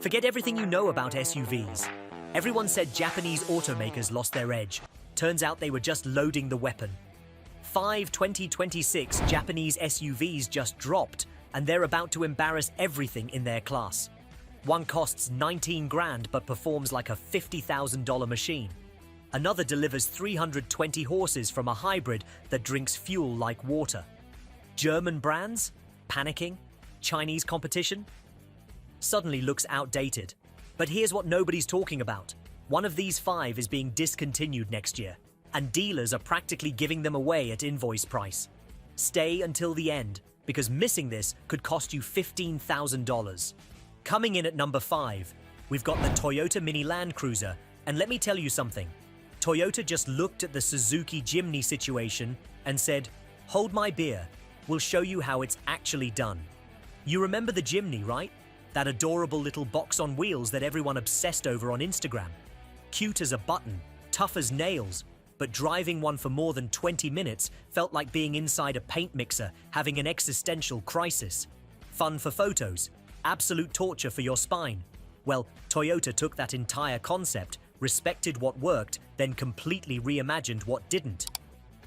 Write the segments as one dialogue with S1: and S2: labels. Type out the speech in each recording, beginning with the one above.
S1: Forget everything you know about SUVs. Everyone said Japanese automakers lost their edge. Turns out they were just loading the weapon. 5 2026 Japanese SUVs just dropped, and they're about to embarrass everything in their class. One costs 19 grand but performs like a $50,000 machine. Another delivers 320 horses from a hybrid that drinks fuel like water. German brands? Panicking? Chinese competition? Suddenly looks outdated. But here's what nobody's talking about. One of these 5 is being discontinued next year, and dealers are practically giving them away at invoice price. Stay until the end, because missing this could cost you $15,000. Coming in at number 5, we've got the Toyota Mini Land Cruiser, and let me tell you something. Toyota just looked at the Suzuki Jimny situation and said, "Hold my beer, we'll show you how it's actually done." You remember the Jimny, right? That adorable little box on wheels that everyone obsessed over on Instagram. Cute as a button, tough as nails, but driving one for more than 20 minutes felt like being inside a paint mixer having an existential crisis. Fun for photos, absolute torture for your spine. Well, Toyota took that entire concept, respected what worked, then completely reimagined what didn't.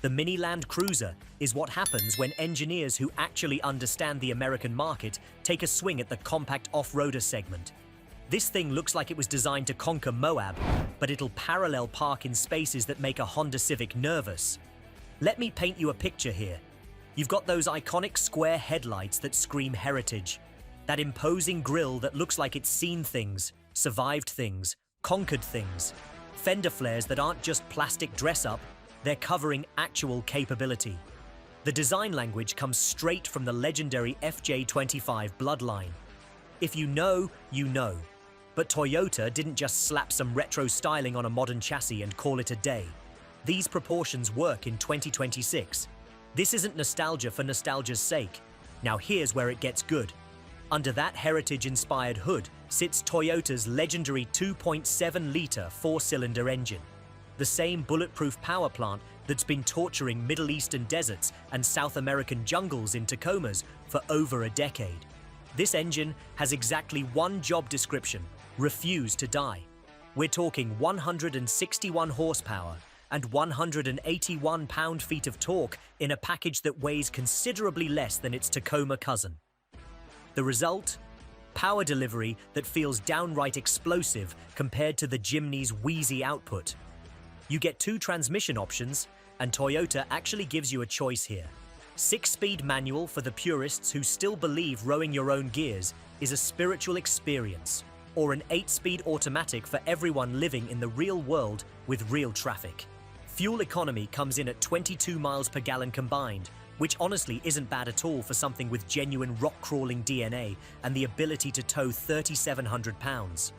S1: The Mini Land Cruiser is what happens when engineers who actually understand the American market take a swing at the compact off-roader segment. This thing looks like it was designed to conquer Moab, but it'll parallel park in spaces that make a Honda Civic nervous. Let me paint you a picture here. You've got those iconic square headlights that scream heritage, that imposing grille that looks like it's seen things, survived things, conquered things, fender flares that aren't just plastic dress-up, they're covering actual capability. The design language comes straight from the legendary FJ25 bloodline. If you know, you know. But Toyota didn't just slap some retro styling on a modern chassis and call it a day. These proportions work in 2026. This isn't nostalgia for nostalgia's sake. Now here's where it gets good. Under that heritage-inspired hood sits Toyota's legendary 2.7-litre 4-cylinder engine. The same bulletproof power plant that's been torturing Middle Eastern deserts and South American jungles in Tacomas for over a decade. This engine has exactly one job description: refuse to die. We're talking 161 horsepower and 181 pound-feet of torque in a package that weighs considerably less than its Tacoma cousin. The result? Power delivery that feels downright explosive compared to the Jimny's wheezy output. You get 2 transmission options, and Toyota actually gives you a choice here. 6-speed manual for the purists who still believe rowing your own gears is a spiritual experience, or an 8-speed automatic for everyone living in the real world with real traffic. Fuel economy comes in at 22 miles per gallon combined, which honestly isn't bad at all for something with genuine rock-crawling DNA and the ability to tow 3,700 pounds.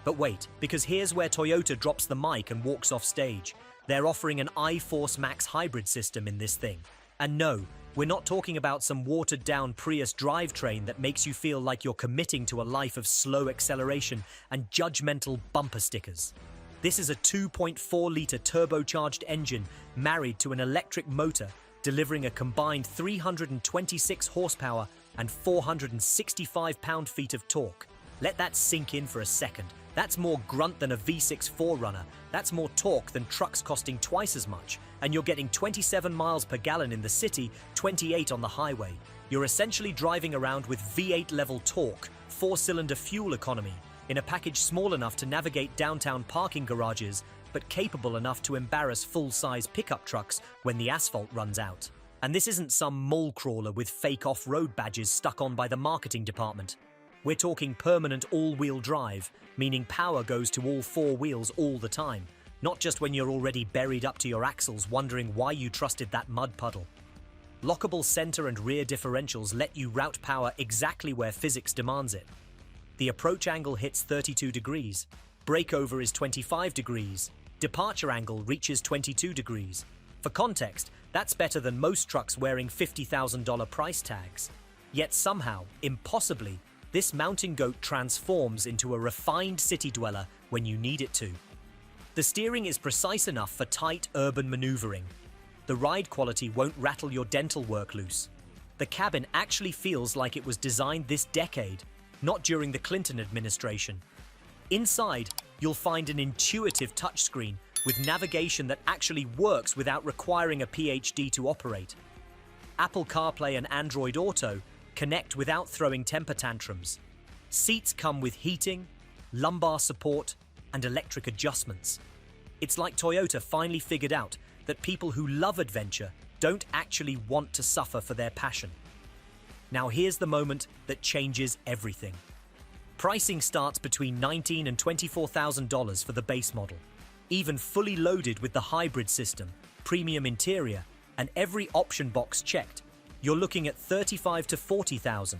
S1: But wait, because here's where Toyota drops the mic and walks off stage. They're offering an iForce Max hybrid system in this thing. And no, we're not talking about some watered-down Prius drivetrain that makes you feel like you're committing to a life of slow acceleration and judgmental bumper stickers. This is a 2.4-litre turbocharged engine married to an electric motor, delivering a combined 326 horsepower and 465 pound-feet of torque. Let that sink in for a second. That's more grunt than a V6 4Runner. That's more torque than trucks costing twice as much. And you're getting 27 miles per gallon in the city, 28 on the highway. You're essentially driving around with V8 level torque, 4-cylinder fuel economy, in a package small enough to navigate downtown parking garages, but capable enough to embarrass full-size pickup trucks when the asphalt runs out. And this isn't some mole crawler with fake off-road badges stuck on by the marketing department. We're talking permanent all-wheel drive, meaning power goes to all 4 wheels all the time, not just when you're already buried up to your axles wondering why you trusted that mud puddle. Lockable center and rear differentials let you route power exactly where physics demands it. The approach angle hits 32 degrees, breakover is 25 degrees, departure angle reaches 22 degrees. For context, that's better than most trucks wearing $50,000 price tags. Yet somehow, impossibly, this mountain goat transforms into a refined city dweller when you need it to. The steering is precise enough for tight urban maneuvering. The ride quality won't rattle your dental work loose. The cabin actually feels like it was designed this decade. not during the Clinton administration. Inside, you'll find an intuitive touchscreen with navigation that actually works without requiring a PhD to operate. Apple CarPlay and Android Auto connect without throwing temper tantrums. Seats come with heating, lumbar support, and electric adjustments. It's like Toyota finally figured out that people who love adventure don't actually want to suffer for their passion. Now here's the moment that changes everything. Pricing starts between $19,000 and $24,000 for the base model. Even fully loaded with the hybrid system, premium interior, and every option box checked, you're looking at $35,000 to $40,000.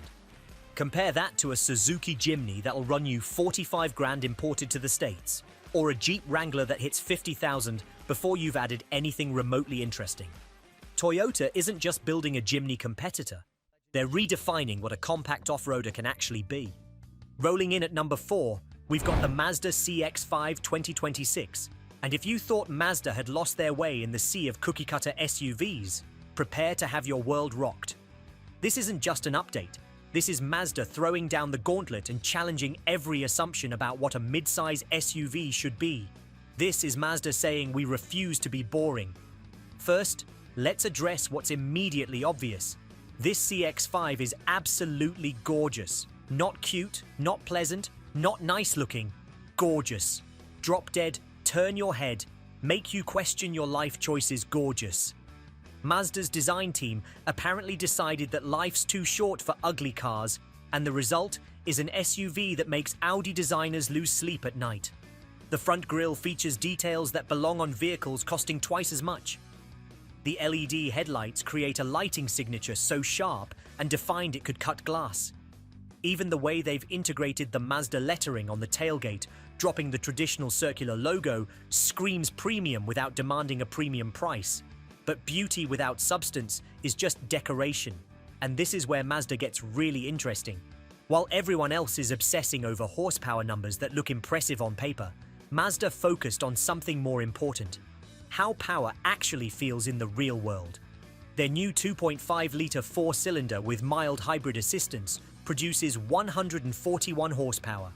S1: Compare that to a Suzuki Jimny that'll run you $45,000 imported to the States, or a Jeep Wrangler that hits $50,000 before you've added anything remotely interesting. Toyota isn't just building a Jimny competitor, they're redefining what a compact off-roader can actually be. Rolling in at number 4, we've got the Mazda CX-5 2026. And if you thought Mazda had lost their way in the sea of cookie-cutter SUVs, prepare to have your world rocked. This isn't just an update. This is Mazda throwing down the gauntlet and challenging every assumption about what a mid-size SUV should be. This is Mazda saying we refuse to be boring. First, let's address what's immediately obvious. This CX-5 is absolutely gorgeous. Not cute, not pleasant, not nice looking. Gorgeous. Drop dead, turn your head, make you question your life choices gorgeous. Mazda's design team apparently decided that life's too short for ugly cars, and the result is an SUV that makes Audi designers lose sleep at night. The front grille features details that belong on vehicles costing twice as much. The LED headlights create a lighting signature so sharp and defined it could cut glass. Even the way they've integrated the Mazda lettering on the tailgate, dropping the traditional circular logo, screams premium without demanding a premium price. But beauty without substance is just decoration, and this is where Mazda gets really interesting. While everyone else is obsessing over horsepower numbers that look impressive on paper, Mazda focused on something more important: how power actually feels in the real world. Their new 2.5-litre four-cylinder with mild hybrid assistance produces 141 horsepower.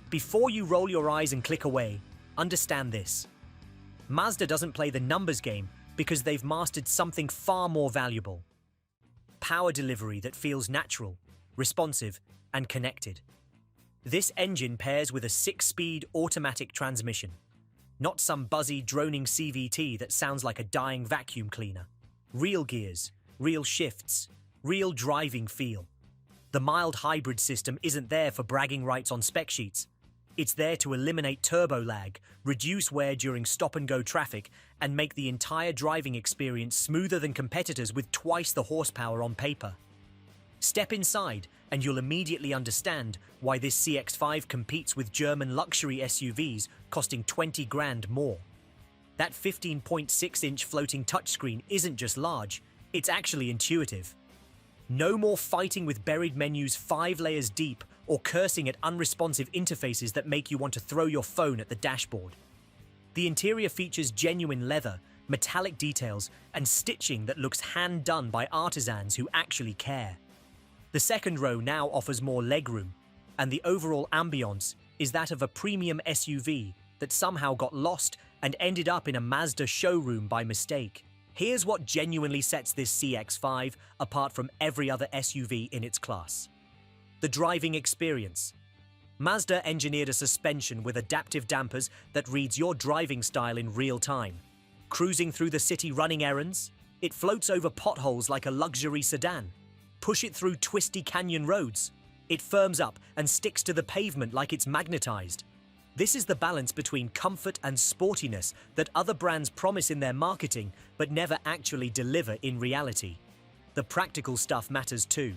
S1: Before you roll your eyes and click away, understand this. Mazda doesn't play the numbers game because they've mastered something far more valuable: power delivery that feels natural, responsive, and connected. This engine pairs with a 6-speed automatic transmission, not some buzzy, droning CVT that sounds like a dying vacuum cleaner. Real gears, real shifts, real driving feel. The mild hybrid system isn't there for bragging rights on spec sheets. It's there to eliminate turbo lag, reduce wear during stop-and-go traffic, and make the entire driving experience smoother than competitors with twice the horsepower on paper. Step inside, and you'll immediately understand why this CX-5 competes with German luxury SUVs costing $20,000 more. That 15.6-inch floating touchscreen isn't just large, it's actually intuitive. No more fighting with buried menus 5 layers deep or cursing at unresponsive interfaces that make you want to throw your phone at the dashboard. The interior features genuine leather, metallic details, and stitching that looks hand-done by artisans who actually care. The second row now offers more legroom, and the overall ambience is that of a premium SUV that somehow got lost and ended up in a Mazda showroom by mistake. Here's what genuinely sets this CX-5 apart from every other SUV in its class: the driving experience. Mazda engineered a suspension with adaptive dampers that reads your driving style in real time. Cruising through the city running errands, it floats over potholes like a luxury sedan. Push it through twisty canyon roads, it firms up and sticks to the pavement like it's magnetized. This is the balance between comfort and sportiness that other brands promise in their marketing but never actually deliver in reality. The practical stuff matters too.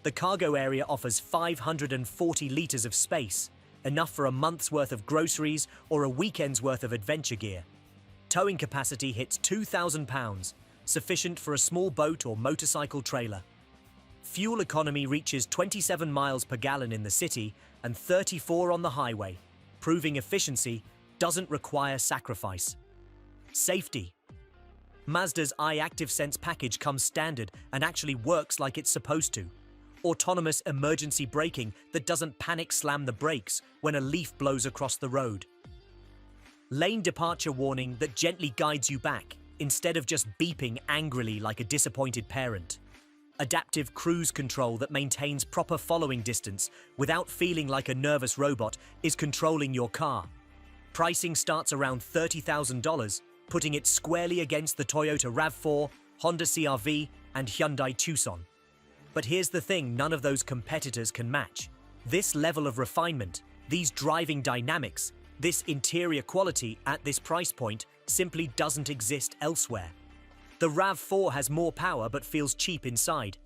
S1: The cargo area offers 540 litres of space, enough for a month's worth of groceries or a weekend's worth of adventure gear. Towing capacity hits 2,000 pounds, sufficient for a small boat or motorcycle trailer. Fuel economy reaches 27 miles per gallon in the city and 34 on the highway, proving efficiency doesn't require sacrifice. Safety. Mazda's iActive Sense package comes standard and actually works like it's supposed to. autonomous emergency braking that doesn't panic slam the brakes when a leaf blows across the road, lane departure warning that gently guides you back instead of just beeping angrily like a disappointed parent, adaptive cruise control that maintains proper following distance without feeling like a nervous robot is controlling your car. Pricing starts around $30,000, putting it squarely against the Toyota RAV4, Honda CR-V, and Hyundai Tucson. But here's the thing none of those competitors can match. This level of refinement, these driving dynamics, this interior quality at this price point simply doesn't exist elsewhere. The RAV4 has more power but feels cheap inside.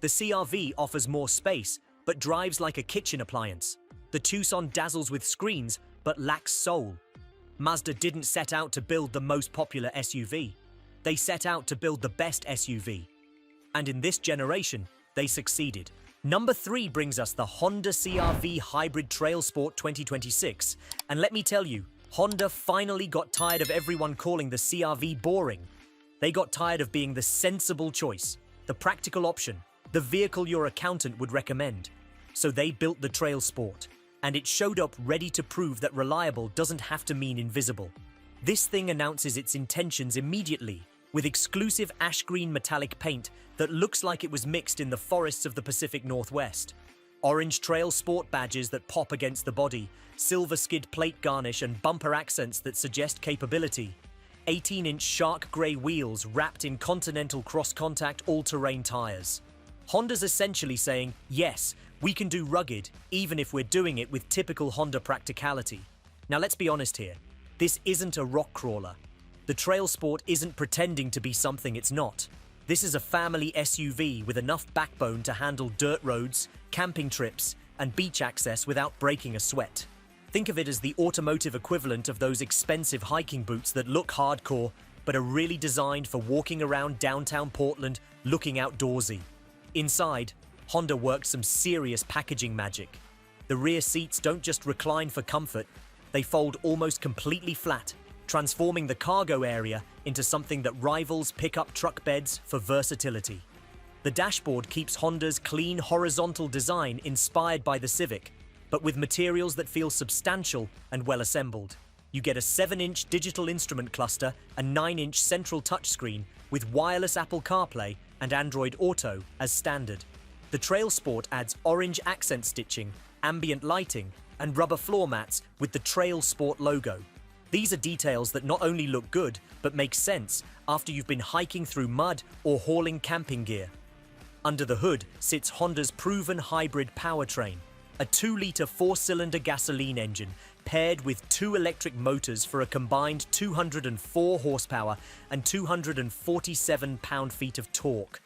S1: The CR-V offers more space but drives like a kitchen appliance. The Tucson dazzles with screens but lacks soul. Mazda didn't set out to build the most popular SUV. They set out to build the best SUV. And in this generation, they succeeded. Number 3 brings us the Honda CR-V Hybrid TrailSport 2026. And let me tell you, Honda finally got tired of everyone calling the CR-V boring. They got tired of being the sensible choice, the practical option, the vehicle your accountant would recommend. So they built the TrailSport, and it showed up ready to prove that reliable doesn't have to mean invisible. This thing announces its intentions immediately, with exclusive ash green metallic paint that looks like it was mixed in the forests of the Pacific Northwest. Orange TrailSport badges that pop against the body, silver skid plate garnish and bumper accents that suggest capability. 18-inch shark grey wheels wrapped in Continental cross-contact all-terrain tires. Honda's essentially saying, yes, we can do rugged, even if we're doing it with typical Honda practicality. Now let's be honest here, this isn't a rock crawler. The TrailSport isn't pretending to be something it's not. This is a family SUV with enough backbone to handle dirt roads, camping trips, and beach access without breaking a sweat. Think of it as the automotive equivalent of those expensive hiking boots that look hardcore, but are really designed for walking around downtown Portland looking outdoorsy. Inside, Honda worked some serious packaging magic. The rear seats don't just recline for comfort, they fold almost completely flat, transforming the cargo area into something that rivals pickup truck beds for versatility. The dashboard keeps Honda's clean horizontal design inspired by the Civic, but with materials that feel substantial and well assembled. You get a 7-inch digital instrument cluster, a 9-inch central touchscreen with wireless Apple CarPlay and Android Auto as standard. The TrailSport adds orange accent stitching, ambient lighting, and rubber floor mats with the TrailSport logo. These are details that not only look good, but make sense after you've been hiking through mud or hauling camping gear. Under the hood sits Honda's proven hybrid powertrain, a 2-liter 4-cylinder gasoline engine paired with 2 electric motors for a combined 204 horsepower and 247 pound-feet of torque.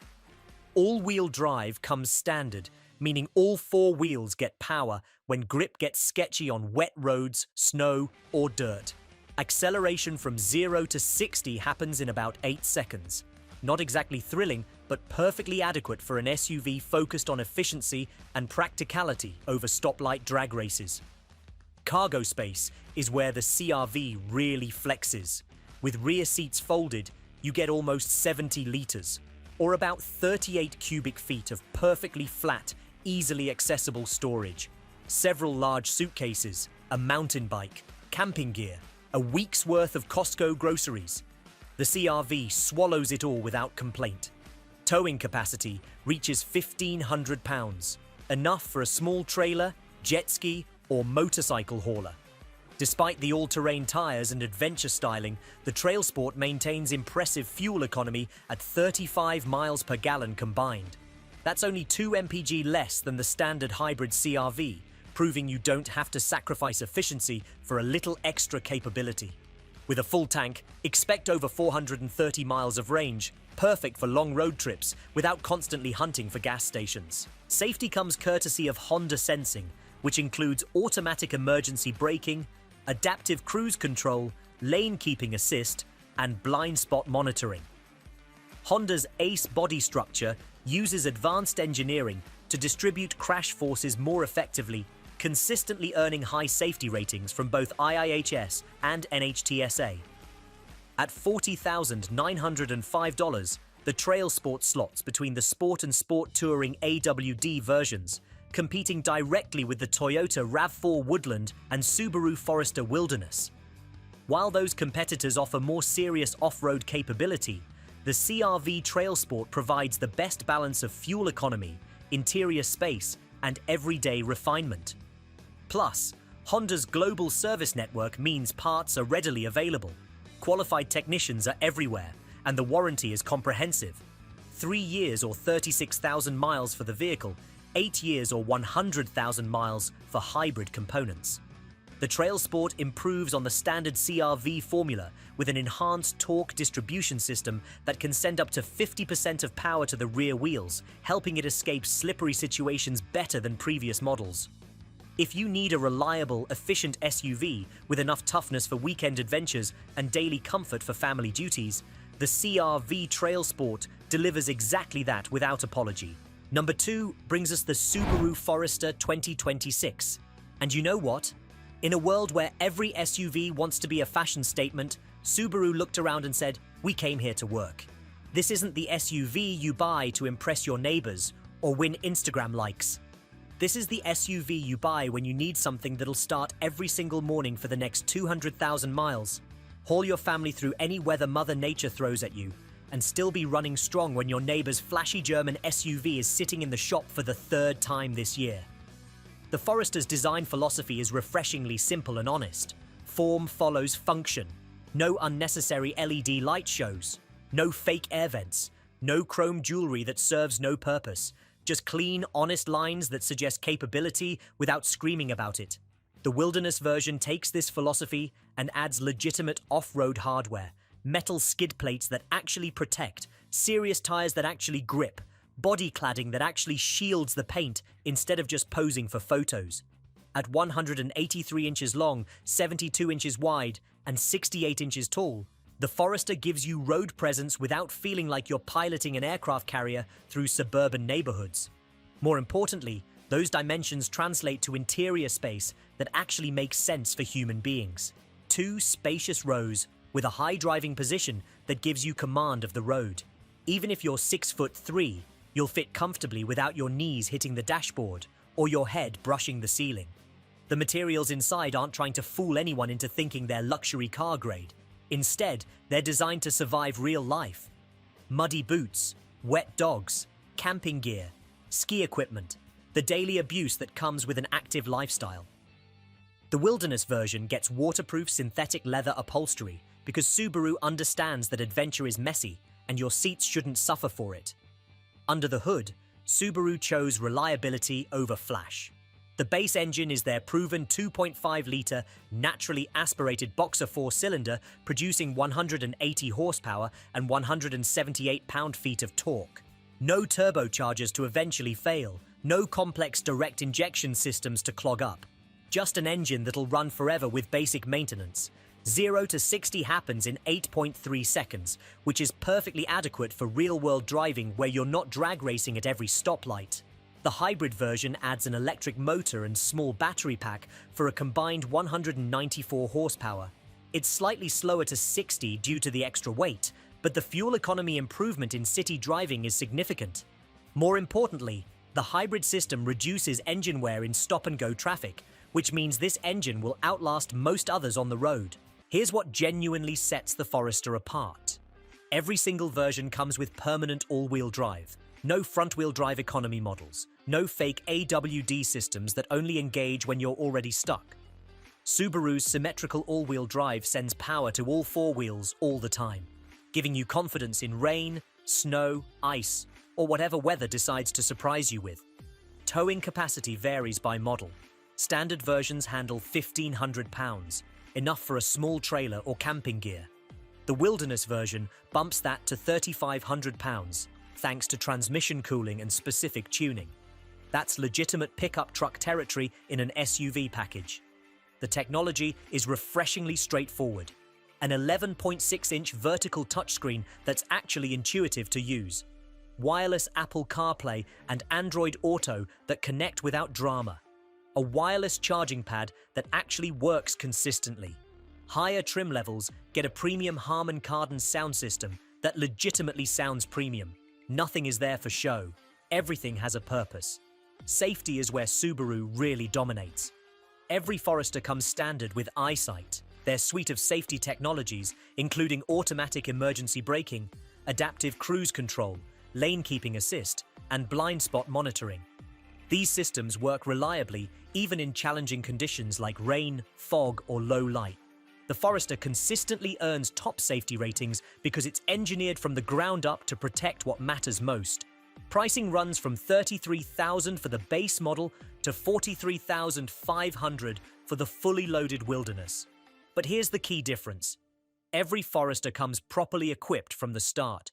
S1: All-wheel drive comes standard, meaning all 4 wheels get power when grip gets sketchy on wet roads, snow, or dirt. Acceleration from 0 to 60 happens in about 8 seconds. Not exactly thrilling, but perfectly adequate for an SUV focused on efficiency and practicality over stoplight drag races. Cargo space is where the CR-V really flexes. With rear seats folded, you get almost 70 liters, or about 38 cubic feet of perfectly flat, easily accessible storage. Several large suitcases, a mountain bike, camping gear, a week's worth of Costco groceries. The CR-V swallows it all without complaint. Towing capacity reaches 1,500 pounds, enough for a small trailer, jet ski, or motorcycle hauler. Despite the all-terrain tires and adventure styling, the TrailSport maintains impressive fuel economy at 35 miles per gallon combined. That's only 2 mpg less than the standard hybrid CR-V, proving you don't have to sacrifice efficiency for a little extra capability. With a full tank, expect over 430 miles of range, perfect for long road trips without constantly hunting for gas stations. Safety comes courtesy of Honda Sensing, which includes automatic emergency braking, adaptive cruise control, lane keeping assist, and blind spot monitoring. Honda's ACE body structure uses advanced engineering to distribute crash forces more effectively, consistently earning high safety ratings from both IIHS and NHTSA. At $40,905, The TrailSport slots between the Sport and Sport Touring AWD versions, competing directly with the Toyota RAV4 Woodland and Subaru Forester Wilderness. While those competitors offer more serious off-road capability, the CR-V TrailSport provides the best balance of fuel economy, interior space, and everyday refinement. Plus, Honda's global service network means parts are readily available, qualified technicians are everywhere, and the warranty is comprehensive. 3 years or 36,000 miles for the vehicle, 8 years or 100,000 miles for hybrid components. The TrailSport improves on the standard CR-V formula with an enhanced torque distribution system that can send up to 50% of power to the rear wheels, helping it escape slippery situations better than previous models. If you need a reliable, efficient SUV with enough toughness for weekend adventures and daily comfort for family duties, the CR-V TrailSport delivers exactly that without apology. Number 2 brings us the Subaru Forester 2026. And you know what? In a world where every SUV wants to be a fashion statement, Subaru looked around and said, "We came here to work." This isn't the SUV you buy to impress your neighbors or win Instagram likes. This is the SUV you buy when you need something that'll start every single morning for the next 200,000 miles, haul your family through any weather Mother Nature throws at you, and still be running strong when your neighbor's flashy German SUV is sitting in the shop for the 3rd time this year. The Forester's design philosophy is refreshingly simple and honest. Form follows function. No unnecessary LED light shows. No fake air vents. No chrome jewelry that serves no purpose. Just clean, honest lines that suggest capability without screaming about it. The Wilderness version takes this philosophy and adds legitimate off-road hardware, metal skid plates that actually protect, serious tires that actually grip, body cladding that actually shields the paint instead of just posing for photos. At 183 inches long, 72 inches wide, and 68 inches tall, the Forester gives you road presence without feeling like you're piloting an aircraft carrier through suburban neighborhoods. More importantly, those dimensions translate to interior space that actually makes sense for human beings. 2 spacious rows with a high driving position that gives you command of the road. Even if you're 6'3", you'll fit comfortably without your knees hitting the dashboard or your head brushing the ceiling. The materials inside aren't trying to fool anyone into thinking they're luxury car grade. Instead, they're designed to survive real life. Muddy boots, wet dogs, camping gear, ski equipment, the daily abuse that comes with an active lifestyle. The Wilderness version gets waterproof synthetic leather upholstery because Subaru understands that adventure is messy and your seats shouldn't suffer for it. Under the hood, Subaru chose reliability over flash. The base engine is their proven 2.5-litre, naturally aspirated boxer 4-cylinder, producing 180 horsepower and 178 pound-feet of torque. No turbochargers to eventually fail, no complex direct injection systems to clog up. Just an engine that'll run forever with basic maintenance. 0 to 60 happens in 8.3 seconds, which is perfectly adequate for real-world driving where you're not drag racing at every stoplight. The hybrid version adds an electric motor and small battery pack for a combined 194 horsepower. It's slightly slower to 60 due to the extra weight, but the fuel economy improvement in city driving is significant. More importantly, the hybrid system reduces engine wear in stop-and-go traffic, which means this engine will outlast most others on the road. Here's what genuinely sets the Forester apart. Every single version comes with permanent all-wheel drive. No front-wheel drive economy models. No fake AWD systems that only engage when you're already stuck. Subaru's symmetrical all-wheel drive sends power to all 4 wheels all the time, giving you confidence in rain, snow, ice, or whatever weather decides to surprise you with. Towing capacity varies by model. Standard versions handle 1,500 pounds, enough for a small trailer or camping gear. The Wilderness version bumps that to 3,500 pounds, thanks to transmission cooling and specific tuning. That's legitimate pickup truck territory in an SUV package. The technology is refreshingly straightforward. An 11.6-inch vertical touchscreen that's actually intuitive to use. Wireless Apple CarPlay and Android Auto that connect without drama. A wireless charging pad that actually works consistently. Higher trim levels get a premium Harman Kardon sound system that legitimately sounds premium. Nothing is there for show. Everything has a purpose. Safety is where Subaru really dominates. Every Forester comes standard with EyeSight, their suite of safety technologies, including automatic emergency braking, adaptive cruise control, lane keeping assist, and blind spot monitoring. These systems work reliably even in challenging conditions like rain, fog, or low light. The Forester consistently earns top safety ratings because it's engineered from the ground up to protect what matters most. Pricing runs from $33,000 for the base model to $43,500 for the fully loaded Wilderness. But here's the key difference. Every Forester comes properly equipped from the start.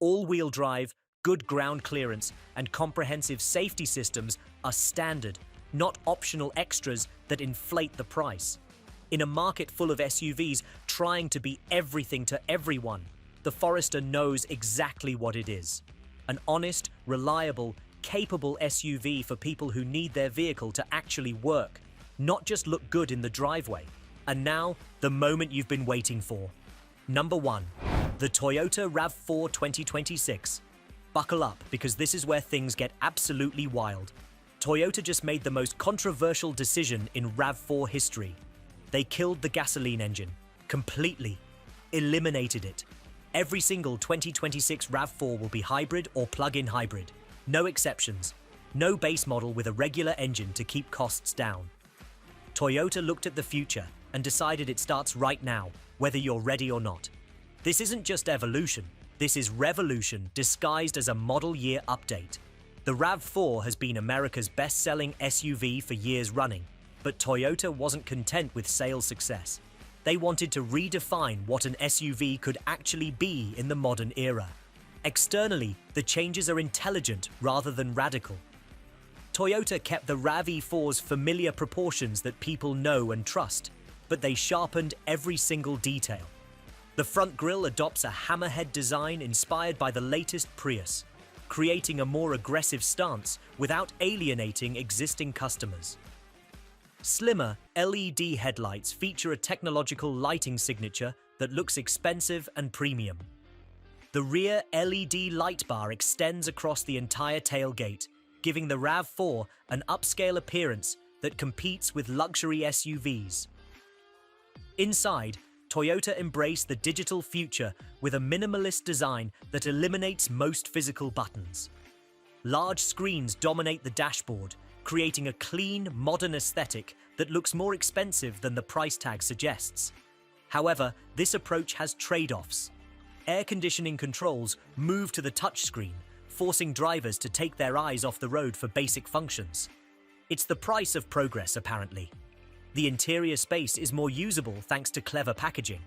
S1: All-wheel drive, good ground clearance, and comprehensive safety systems are standard, not optional extras that inflate the price. In a market full of SUVs trying to be everything to everyone, the Forester knows exactly what it is. An honest, reliable, capable SUV for people who need their vehicle to actually work, not just look good in the driveway. And now, the moment you've been waiting for. Number 1. The Toyota RAV4 2026. Buckle up, because this is where things get absolutely wild. Toyota just made the most controversial decision in RAV4 history. They killed the gasoline engine. Completely. Eliminated it. Every single 2026 RAV4 will be hybrid or plug-in hybrid. No exceptions. No base model with a regular engine to keep costs down. Toyota looked at the future and decided it starts right now, whether you're ready or not. This isn't just evolution. This is revolution disguised as a model year update. The RAV4 has been America's best-selling SUV for years running, but Toyota wasn't content with sales success. They wanted to redefine what an SUV could actually be in the modern era. Externally, the changes are intelligent rather than radical. Toyota kept the RAV4's familiar proportions that people know and trust, but they sharpened every single detail. The front grille adopts a hammerhead design inspired by the latest Prius, creating a more aggressive stance without alienating existing customers. Slimmer LED headlights feature a technological lighting signature that looks expensive and premium. The rear LED light bar extends across the entire tailgate, giving the RAV4 an upscale appearance that competes with luxury SUVs. Inside, Toyota embraced the digital future with a minimalist design that eliminates most physical buttons. Large screens dominate the dashboard, creating a clean, modern aesthetic that looks more expensive than the price tag suggests. However, this approach has trade-offs. Air conditioning controls move to the touchscreen, forcing drivers to take their eyes off the road for basic functions. It's the price of progress, apparently. The interior space is more usable thanks to clever packaging.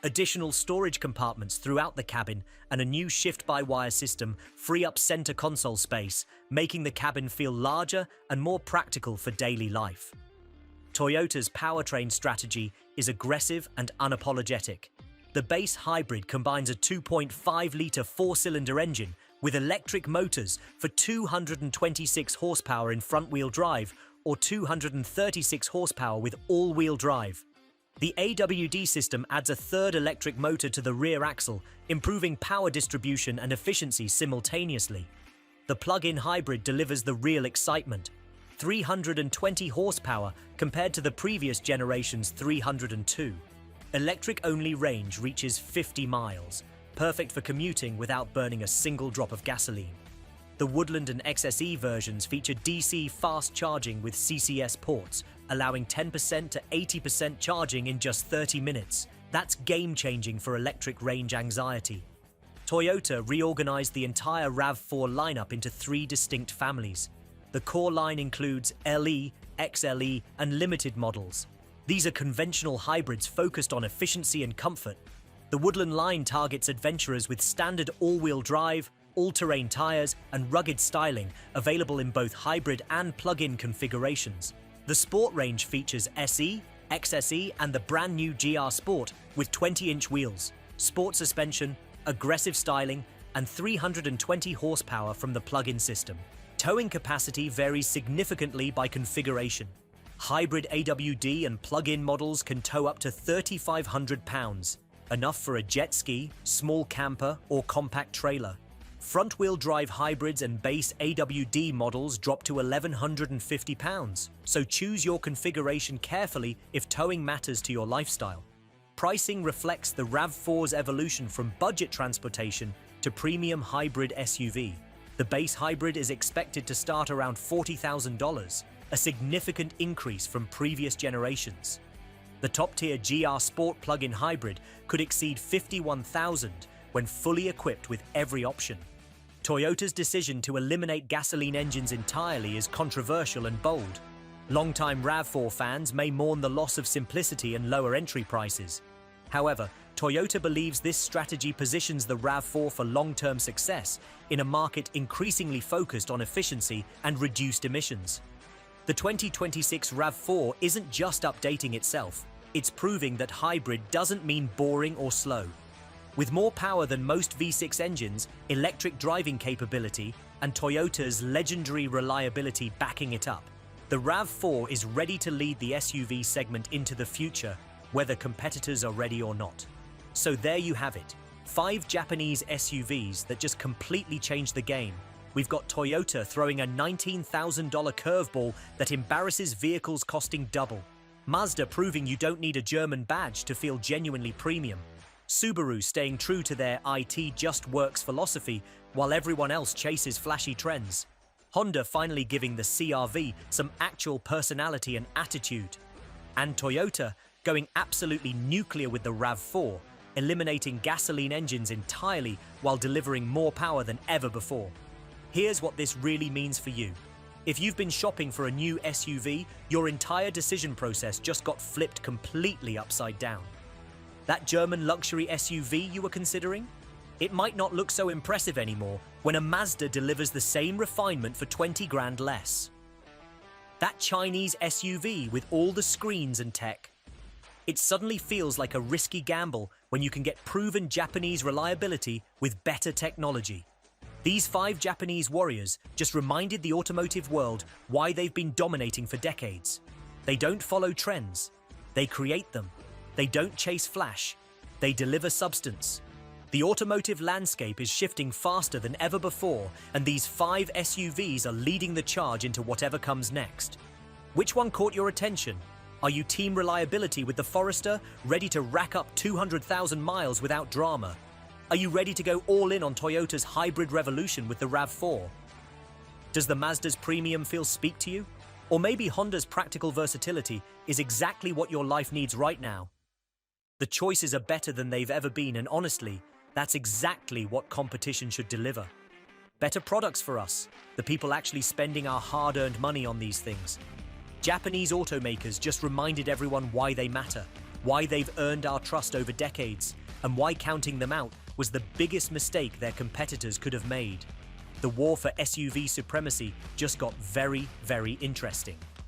S1: Additional storage compartments throughout the cabin and a new shift-by-wire system free up center console space, making the cabin feel larger and more practical for daily life. Toyota's powertrain strategy is aggressive and unapologetic. The base hybrid combines a 2.5-litre four-cylinder engine with electric motors for 226 horsepower in front-wheel drive or 236 horsepower with all-wheel drive. The AWD system adds a third electric motor to the rear axle, improving power distribution and efficiency simultaneously. The plug-in hybrid delivers the real excitement. 320 horsepower compared to the previous generation's 302. Electric-only range reaches 50 miles, perfect for commuting without burning a single drop of gasoline. The Woodland and XSE versions feature DC fast charging with CCS ports, allowing 10% to 80% charging in just 30 minutes. That's game-changing for electric range anxiety. Toyota reorganized the entire RAV4 lineup into 3 distinct families. The core line includes LE, XLE, and Limited models. These are conventional hybrids focused on efficiency and comfort. The Woodland line targets adventurers with standard all-wheel drive, all-terrain tires, and rugged styling, available in both hybrid and plug-in configurations. The Sport range features SE, XSE, and the brand new GR Sport with 20-inch wheels, sport suspension, aggressive styling, and 320 horsepower from the plug-in system. Towing capacity varies significantly by configuration. Hybrid AWD and plug-in models can tow up to 3,500 pounds. enough for a jet ski, small camper, or compact trailer. Front-wheel drive hybrids and base AWD models drop to £1,150, so choose your configuration carefully if towing matters to your lifestyle. Pricing reflects the RAV4's evolution from budget transportation to premium hybrid SUV. The base hybrid is expected to start around $40,000, a significant increase from previous generations. The top-tier GR Sport plug-in hybrid could exceed $51,000 when fully equipped with every option. Toyota's decision to eliminate gasoline engines entirely is controversial and bold. Longtime RAV4 fans may mourn the loss of simplicity and lower entry prices. However, Toyota believes this strategy positions the RAV4 for long-term success in a market increasingly focused on efficiency and reduced emissions. The 2026 RAV4 isn't just updating itself, it's proving that hybrid doesn't mean boring or slow. With more power than most V6 engines, electric driving capability, and Toyota's legendary reliability backing it up, the RAV4 is ready to lead the SUV segment into the future, whether competitors are ready or not. So there you have it, 5 Japanese SUVs that just completely changed the game. We've got Toyota throwing a $19,000 curveball that embarrasses vehicles costing double. Mazda proving you don't need a German badge to feel genuinely premium. Subaru staying true to their "IT just works" philosophy while everyone else chases flashy trends. Honda finally giving the CR-V some actual personality and attitude. And Toyota going absolutely nuclear with the RAV4, eliminating gasoline engines entirely while delivering more power than ever before. Here's what this really means for you. If you've been shopping for a new SUV, your entire decision process just got flipped completely upside down. That German luxury SUV you were considering? It might not look so impressive anymore when a Mazda delivers the same refinement for 20 grand less. That Chinese SUV with all the screens and tech? It suddenly feels like a risky gamble when you can get proven Japanese reliability with better technology. These 5 Japanese warriors just reminded the automotive world why they've been dominating for decades. They don't follow trends. They create them. They don't chase flash. They deliver substance. The automotive landscape is shifting faster than ever before, and these 5 SUVs are leading the charge into whatever comes next. Which one caught your attention? Are you team reliability with the Forester, ready to rack up 200,000 miles without drama? Are you ready to go all in on Toyota's hybrid revolution with the RAV4? Does the Mazda's premium feel speak to you? Or maybe Honda's practical versatility is exactly what your life needs right now? The choices are better than they've ever been, and honestly, that's exactly what competition should deliver. Better products for us, the people actually spending our hard-earned money on these things. Japanese automakers just reminded everyone why they matter, why they've earned our trust over decades, and why counting them out was the biggest mistake their competitors could have made. The war for SUV supremacy just got very, very interesting.